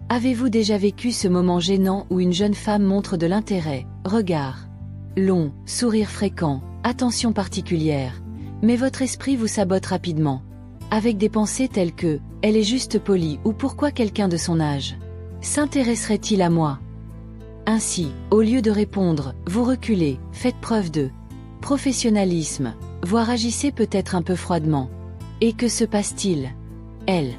Avez-vous déjà vécu ce moment gênant où une jeune femme montre de l'intérêt, regard long, sourire fréquent, attention particulière, mais votre esprit vous sabote rapidement, avec des pensées telles que « elle est juste polie » ou « pourquoi quelqu'un de son âge s'intéresserait-il à moi ?» Ainsi, au lieu de répondre, vous reculez, faites preuve de professionnalisme, voire agissez peut-être un peu froidement. Et que se passe-t-il? Elle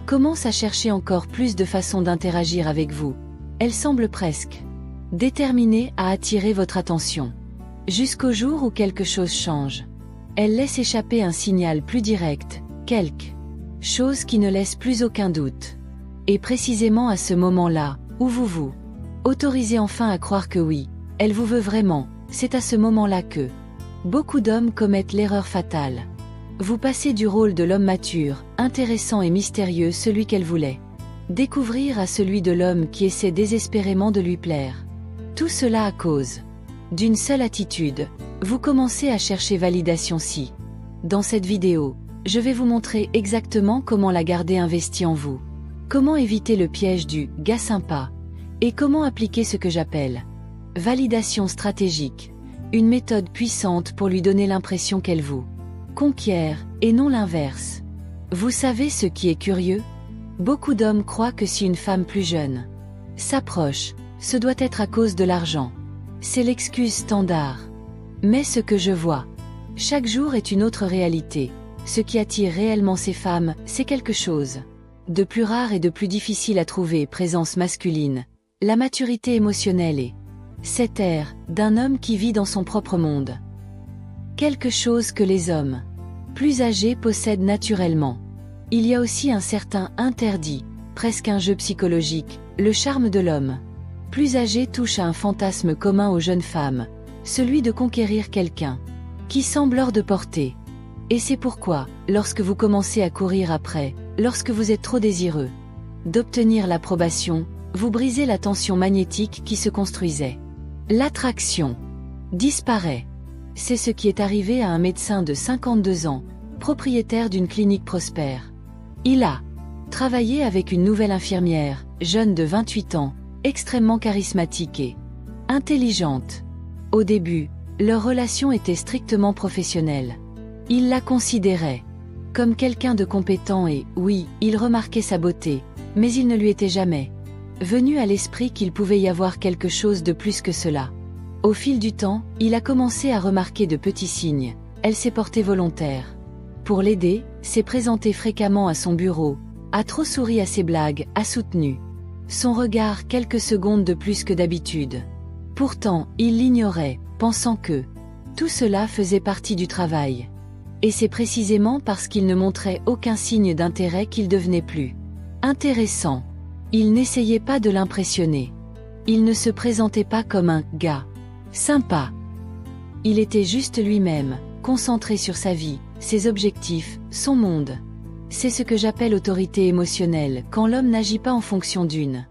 commence à chercher encore plus de façons d'interagir avec vous. Elle semble presque déterminée à attirer votre attention. Jusqu'au jour où quelque chose change. Elle laisse échapper un signal plus direct, quelque chose qui ne laisse plus aucun doute. Et précisément à ce moment-là, où vous vous autorisez enfin à croire que oui, elle vous veut vraiment, c'est à ce moment-là que beaucoup d'hommes commettent l'erreur fatale. Vous passez du rôle de l'homme mature, intéressant et mystérieux, celui qu'elle voulait découvrir, à celui de l'homme qui essaie désespérément de lui plaire. Tout cela à cause d'une seule attitude. Vous commencez à chercher validation. Si, dans cette vidéo, je vais vous montrer exactement comment la garder investie en vous, comment éviter le piège du « gars sympa » et comment appliquer ce que j'appelle validation stratégique, une méthode puissante pour lui donner l'impression qu'elle vous conquiert, et non l'inverse. Vous savez ce qui est curieux? Beaucoup d'hommes croient que si une femme plus jeune s'approche, ce doit être à cause de l'argent. C'est l'excuse standard. Mais ce que je vois chaque jour est une autre réalité. Ce qui attire réellement ces femmes, c'est quelque chose de plus rare et de plus difficile à trouver: présence masculine, la maturité émotionnelle et cet air d'un homme qui vit dans son propre monde. Quelque chose que les hommes plus âgés possèdent naturellement. Il y a aussi un certain interdit, presque un jeu psychologique, le charme de l'homme plus âgé touche à un fantasme commun aux jeunes femmes, celui de conquérir quelqu'un qui semble hors de portée. Et c'est pourquoi, lorsque vous commencez à courir après, lorsque vous êtes trop désireux d'obtenir l'approbation, vous brisez la tension magnétique qui se construisait. L'attraction disparaît. C'est ce qui est arrivé à un médecin de 52 ans, propriétaire d'une clinique prospère. Il a travaillé avec une nouvelle infirmière, jeune de 28 ans, extrêmement charismatique et intelligente. Au début, leur relation était strictement professionnelle. Il la considérait comme quelqu'un de compétent et, oui, il remarquait sa beauté, mais il ne lui était jamais venu à l'esprit qu'il pouvait y avoir quelque chose de plus que cela. Au fil du temps, il a commencé à remarquer de petits signes. Elle s'est portée volontaire pour l'aider, s'est présentée fréquemment à son bureau, a trop souri à ses blagues, a soutenu son regard quelques secondes de plus que d'habitude. Pourtant, il l'ignorait, pensant que tout cela faisait partie du travail. Et c'est précisément parce qu'il ne montrait aucun signe d'intérêt qu'il devenait plus intéressant. Il n'essayait pas de l'impressionner. Il ne se présentait pas comme un « gars sympa ». Il était juste lui-même, concentré sur sa vie, ses objectifs, son monde. C'est ce que j'appelle autorité émotionnelle, quand l'homme n'agit pas en fonction d'une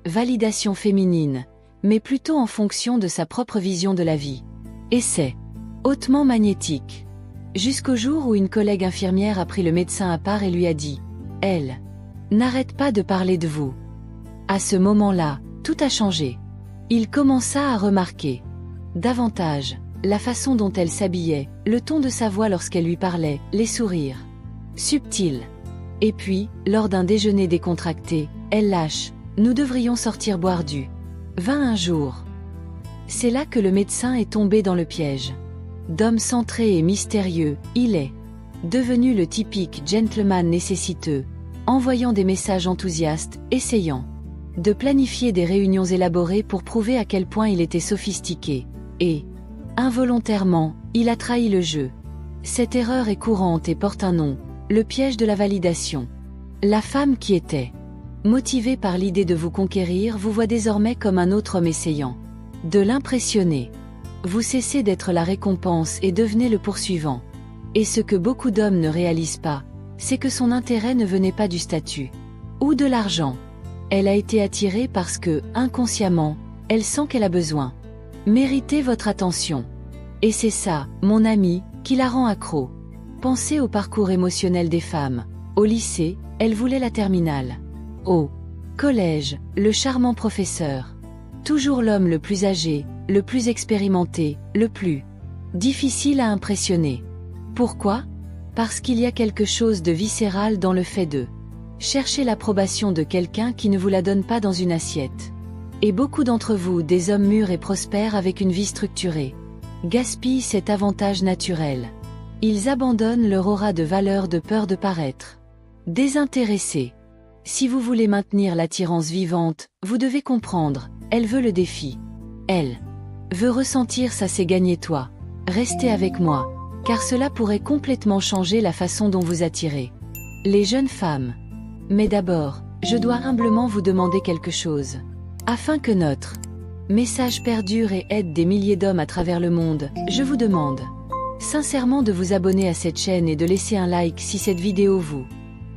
validation féminine, mais plutôt en fonction de sa propre vision de la vie. Et c'est hautement magnétique. Jusqu'au jour où une collègue infirmière a pris le médecin à part et lui a dit « Elle n'arrête pas de parler de vous ». À ce moment-là, tout a changé. Il commença à remarquer davantage la façon dont elle s'habillait, le ton de sa voix lorsqu'elle lui parlait, les sourires subtils. Et puis, lors d'un déjeuner décontracté, elle lâche « Nous devrions sortir boire du vin un jour ». C'est là que le médecin est tombé dans le piège. D'homme centré et mystérieux, il est devenu le typique gentleman nécessiteux, envoyant des messages enthousiastes, essayant de planifier des réunions élaborées pour prouver à quel point il était sophistiqué. Et, involontairement, il a trahi le jeu. Cette erreur est courante et porte un nom, le piège de la validation. La femme qui était motivée par l'idée de vous conquérir vous voit désormais comme un autre homme essayant de l'impressionner. Vous cessez d'être la récompense et devenez le poursuivant. Et ce que beaucoup d'hommes ne réalisent pas, c'est que son intérêt ne venait pas du statut ou de l'argent. Elle a été attirée parce que, inconsciemment, elle sent qu'elle a besoin mériter votre attention. Et c'est ça, mon ami, qui la rend accro. Pensez au parcours émotionnel des femmes. Au lycée, elle voulait la terminale. Au Collège, le charmant professeur. Toujours l'homme le plus âgé, le plus expérimenté, le plus difficile à impressionner. Pourquoi? Parce qu'il y a quelque chose de viscéral dans le fait de chercher l'approbation de quelqu'un qui ne vous la donne pas dans une assiette. Et beaucoup d'entre vous, des hommes mûrs et prospères avec une vie structurée, gaspillent cet avantage naturel. Ils abandonnent leur aura de valeur de peur de paraître désintéressés. Si vous voulez maintenir l'attirance vivante, vous devez comprendre, elle veut le défi. Elle veut ressentir ça, c'est gagner toi. Restez avec moi, car cela pourrait complètement changer la façon dont vous attirez les jeunes femmes. Mais d'abord, je dois humblement vous demander quelque chose. Afin que notre message perdure et aide des milliers d'hommes à travers le monde, je vous demande sincèrement de vous abonner à cette chaîne et de laisser un like si cette vidéo vous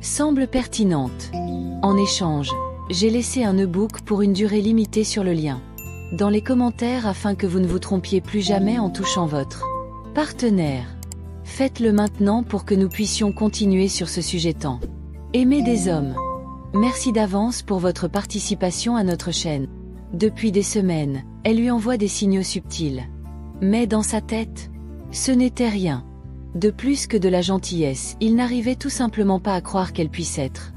semble pertinente. En échange, j'ai laissé un e-book pour une durée limitée sur le lien dans les commentaires afin que vous ne vous trompiez plus jamais en touchant votre partenaire. Faites-le maintenant pour que nous puissions continuer sur ce sujet tant aimé des hommes. Merci d'avance pour votre participation à notre chaîne. Depuis des semaines, elle lui envoie des signaux subtils. Mais dans sa tête, ce n'était rien de plus que de la gentillesse. Il n'arrivait tout simplement pas à croire qu'elle puisse être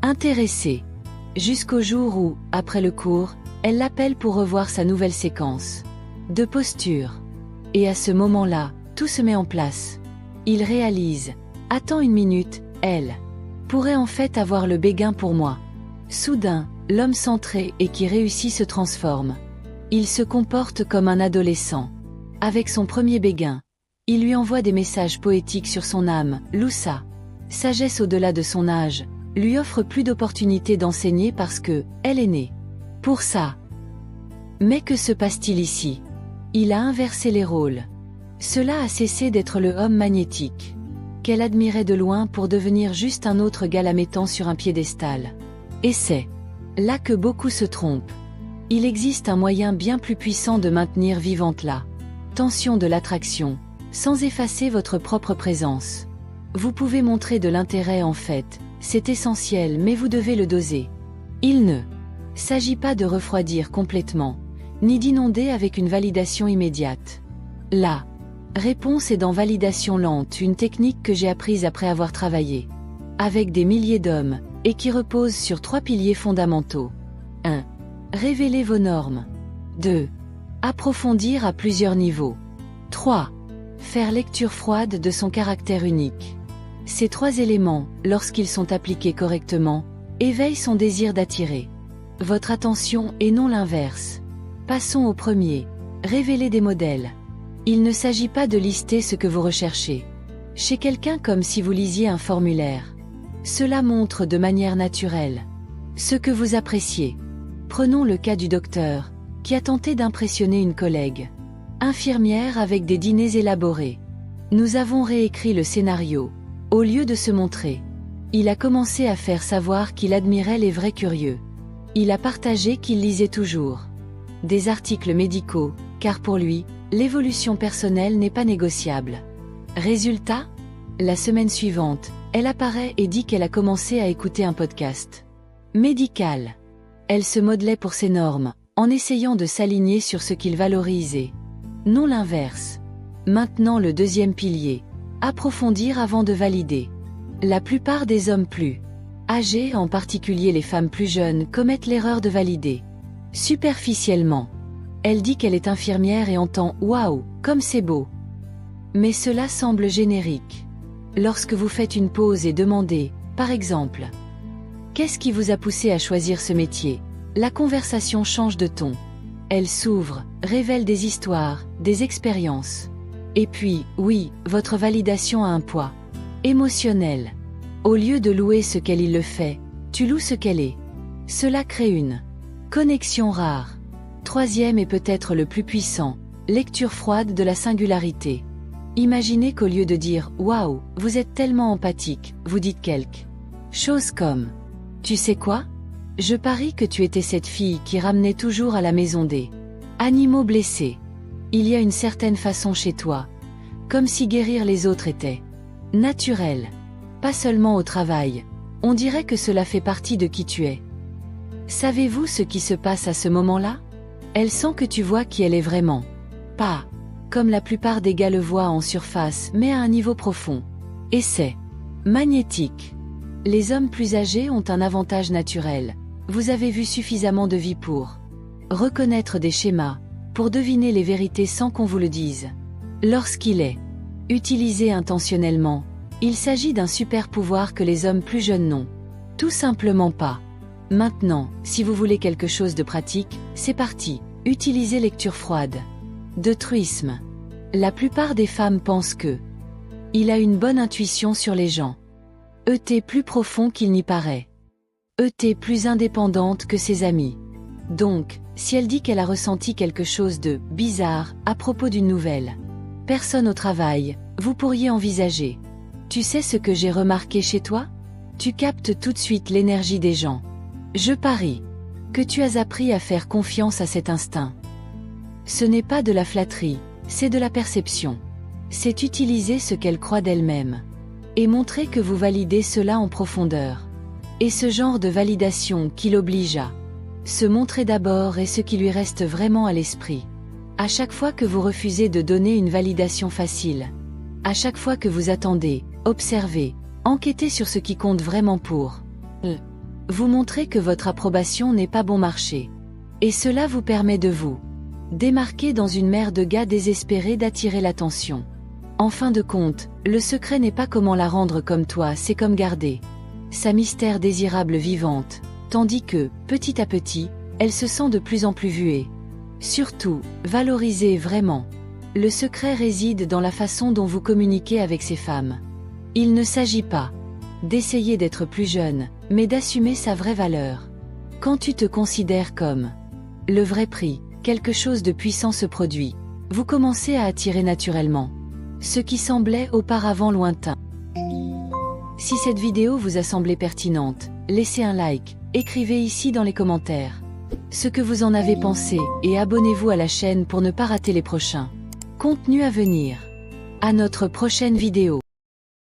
intéressée. Jusqu'au jour où, après le cours, elle l'appelle pour revoir sa nouvelle séquence de posture. Et à ce moment-là, tout se met en place. Il réalise, attends une minute, elle pourrait en fait avoir le béguin pour moi. Soudain, l'homme centré et qui réussit se transforme. Il se comporte comme un adolescent. Avec son premier béguin, il lui envoie des messages poétiques sur son âme, Loussa. Sagesse au-delà de son âge, lui offre plus d'opportunités d'enseigner parce que, elle est née pour ça. Mais que se passe-t-il ici? Il a inversé les rôles. Cela a cessé d'être le homme magnétique qu'elle admirait de loin pour devenir juste un autre gars la mettant sur un piédestal. Et c'est là que beaucoup se trompent. Il existe un moyen bien plus puissant de maintenir vivante la tension de l'attraction, sans effacer votre propre présence. Vous pouvez montrer de l'intérêt en fait, c'est essentiel, mais vous devez le doser. Il ne s'agit pas de refroidir complètement, ni d'inonder avec une validation immédiate. La réponse est dans validation lente, une technique que j'ai apprise après avoir travaillé avec des milliers d'hommes, et qui repose sur 3 piliers fondamentaux. 1. Révéler vos normes. 2. Approfondir à plusieurs niveaux. 3. Faire lecture froide de son caractère unique. Ces 3 éléments, lorsqu'ils sont appliqués correctement, éveillent son désir d'attirer votre attention et non l'inverse. Passons au premier. Révéler des modèles. Il ne s'agit pas de lister ce que vous recherchez chez quelqu'un comme si vous lisiez un formulaire. Cela montre de manière naturelle ce que vous appréciez. Prenons le cas du docteur, qui a tenté d'impressionner une collègue infirmière avec des dîners élaborés. Nous avons réécrit le scénario. Au lieu de se montrer, il a commencé à faire savoir qu'il admirait les vrais curieux. Il a partagé qu'il lisait toujours des articles médicaux, car pour lui, l'évolution personnelle n'est pas négociable. Résultat? La semaine suivante, elle apparaît et dit qu'elle a commencé à écouter un podcast médical. Elle se modelait pour ses normes, en essayant de s'aligner sur ce qu'il valorisait. Non l'inverse. Maintenant le deuxième pilier. Approfondir avant de valider. La plupart des hommes plus âgés, en particulier les femmes plus jeunes, commettent l'erreur de valider superficiellement. Elle dit qu'elle est infirmière et entend « Waouh, comme c'est beau ». Mais cela semble générique. Lorsque vous faites une pause et demandez, par exemple, « Qu'est-ce qui vous a poussé à choisir ce métier ?», la conversation change de ton. Elle s'ouvre, révèle des histoires, des expériences. Et puis, oui, votre validation a un poids émotionnel. Au lieu de louer ce qu'elle il le fait, tu loues ce qu'elle est. Cela crée une connexion rare. Troisième et peut-être le plus puissant, lecture froide de la singularité. Imaginez qu'au lieu de dire « Waouh, vous êtes tellement empathique », vous dites quelque chose comme « Tu sais quoi ? Je parie que tu étais cette fille qui ramenait toujours à la maison des animaux blessés. Il y a une certaine façon chez toi, comme si guérir les autres était naturel. Pas seulement au travail, on dirait que cela fait partie de qui tu es. » Savez-vous ce qui se passe à ce moment-là? Elle sent que tu vois qui elle est vraiment. Pas comme la plupart des gars le voient en surface, mais à un niveau profond. Et c'est magnétique. Les hommes plus âgés ont un avantage naturel. Vous avez vu suffisamment de vie pour reconnaître des schémas, pour deviner les vérités sans qu'on vous le dise. Lorsqu'il est utilisé intentionnellement, il s'agit d'un super pouvoir que les hommes plus jeunes n'ont tout simplement pas. Maintenant, si vous voulez quelque chose de pratique, c'est parti. Utilisez lecture froide. De truisme. La plupart des femmes pensent que il a une bonne intuition sur les gens. ET plus profond qu'il n'y paraît. ET plus indépendante que ses amis. Donc, si elle dit qu'elle a ressenti quelque chose de bizarre à propos d'une nouvelle personne au travail, vous pourriez envisager. Tu sais ce que j'ai remarqué chez toi? Tu captes tout de suite l'énergie des gens. Je parie que tu as appris à faire confiance à cet instinct. Ce n'est pas de la flatterie, c'est de la perception. C'est utiliser ce qu'elle croit d'elle-même. Et montrer que vous validez cela en profondeur. Et ce genre de validation qui l'oblige à se montrer d'abord est ce qui lui reste vraiment à l'esprit. À chaque fois que vous refusez de donner une validation facile. À chaque fois que vous attendez, observez, enquêtez sur ce qui compte vraiment pour vous montrer que votre approbation n'est pas bon marché. Et cela vous permet de vous démarquer dans une mer de gars désespérés d'attirer l'attention. En fin de compte, le secret n'est pas comment la rendre comme toi, c'est comme garder sa mystère désirable vivante, tandis que, petit à petit, elle se sent de plus en plus vuée. Surtout, valorisez vraiment. Le secret réside dans la façon dont vous communiquez avec ces femmes. Il ne s'agit pas d'essayer d'être plus jeune, mais d'assumer sa vraie valeur. Quand tu te considères comme le vrai prix, quelque chose de puissant se produit. Vous commencez à attirer naturellement ce qui semblait auparavant lointain. Si cette vidéo vous a semblé pertinente, laissez un like, écrivez ici dans les commentaires ce que vous en avez pensé et abonnez-vous à la chaîne pour ne pas rater les prochains contenus à venir. À notre prochaine vidéo.